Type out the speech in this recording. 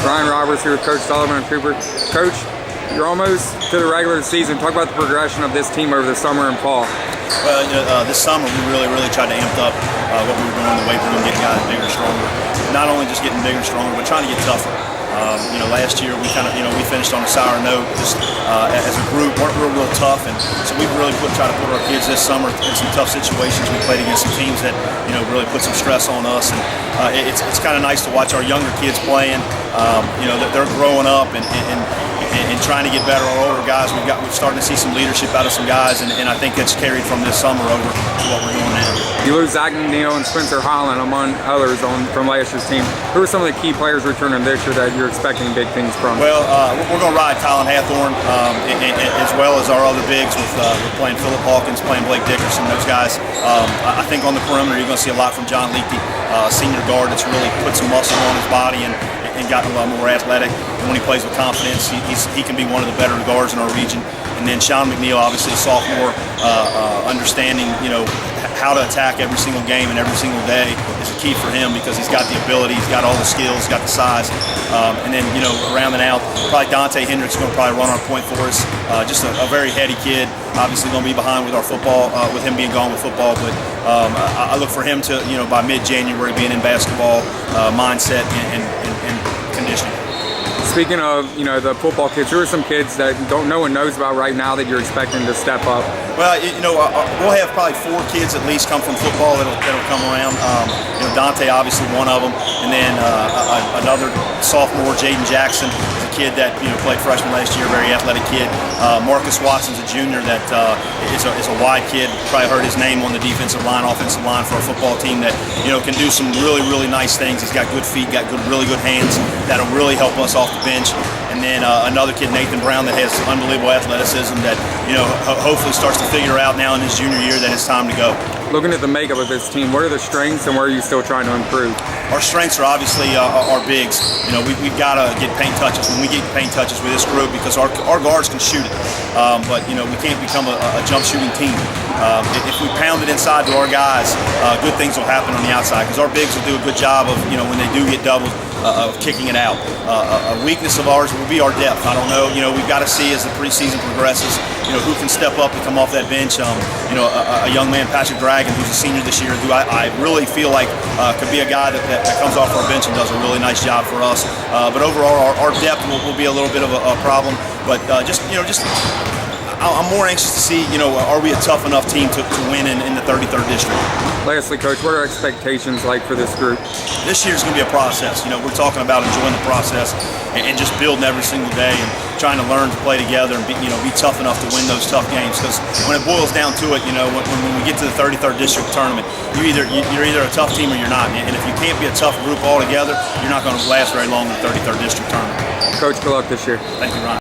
Ryan Roberts here with Coach Sullivan and Cooper. Coach, you're almost to the regular season. Talk about the progression of this team over the summer and fall. Well, this summer we really tried to amp up what we were doing in the weight room, getting guys bigger, stronger. Not only just getting bigger, stronger, but trying to get tougher. Last year we we finished on a sour note. Just as a group, weren't real tough, and so we really tried to put our kids this summer in some tough situations. We played against some teams that really put some stress on us, and it's kind of nice to watch our younger kids playing. That they're growing up and trying to get better. Our older guys, we're starting to see some leadership out of some guys, and I think that's carried from this summer over to what we're doing now. You lose Zach McNeil and Spencer Holland, among others, from last year's team. Who are some of the key players returning this year that you're expecting big things from? Well, we're going to ride Colin Hathorn as well as our other bigs with playing Philip Hawkins, playing Blake Dickerson, those guys. I think on the perimeter you're going to see a lot from John Leakey, senior guard that's really put some muscle on his body and gotten a lot more athletic. And when he plays with confidence, he can be one of the better guards in our region. And then Sean McNeil, obviously a sophomore, understanding how to attack every single game and every single day is a key for him because he's got the ability, he's got all the skills, he's got the size. And then rounding out, probably Dante Hendricks is going to probably run our point for us. Just a very heady kid. Obviously going to be behind with our football, with him being gone with football, but I look for him to by mid-January being in basketball mindset and conditioning. Speaking of the football kids, who are some kids that no one knows about right now that you're expecting to step up? Well, we'll have probably 4 kids at least come from football that'll come around. Dante obviously one of them, and then another sophomore, Jaden Jackson, is a kid that played freshman last year, very athletic kid. Marcus Watson's a junior that is a wide kid. Probably heard his name on the defensive line, offensive line for our football team that can do some really nice things. He's got good feet, got really good hands. That'll really help us off the bench. And then another kid, Nathan Brown, that has unbelievable athleticism that hopefully starts to figure out now in his junior year that it's time to go. Looking at the makeup of this team, what are the strengths and where are you still trying to improve? Our strengths are obviously our bigs. We've got to get paint touches. When we get paint touches with this group, because our guards can shoot it, but we can't become a jump shooting team. If we pound it inside to our guys, good things will happen on the outside because our bigs will do a good job of when they do get doubled, of kicking it out. A weakness of ours will be our depth. I don't know. We've got to see as the preseason progresses, who can step up and come off that bench. A young man, Patrick Dragon, who's a senior this year, who I really feel like could be a guy that comes off our bench and does a really nice job for us. But overall, our depth will be a little bit of a problem. But I'm more anxious to see, are we a tough enough team to win in the 33rd district? Lastly, Coach, what are expectations like for this group? This year's going to be a process. We're talking about enjoying the process and just building every single day and trying to learn to play together and be tough enough to win those tough games. Because when it boils down to it, when we get to the 33rd district tournament, you're either a tough team or you're not. And if you can't be a tough group all together, you're not going to last very long in the 33rd district tournament. Coach, good luck this year. Thank you, Ryan.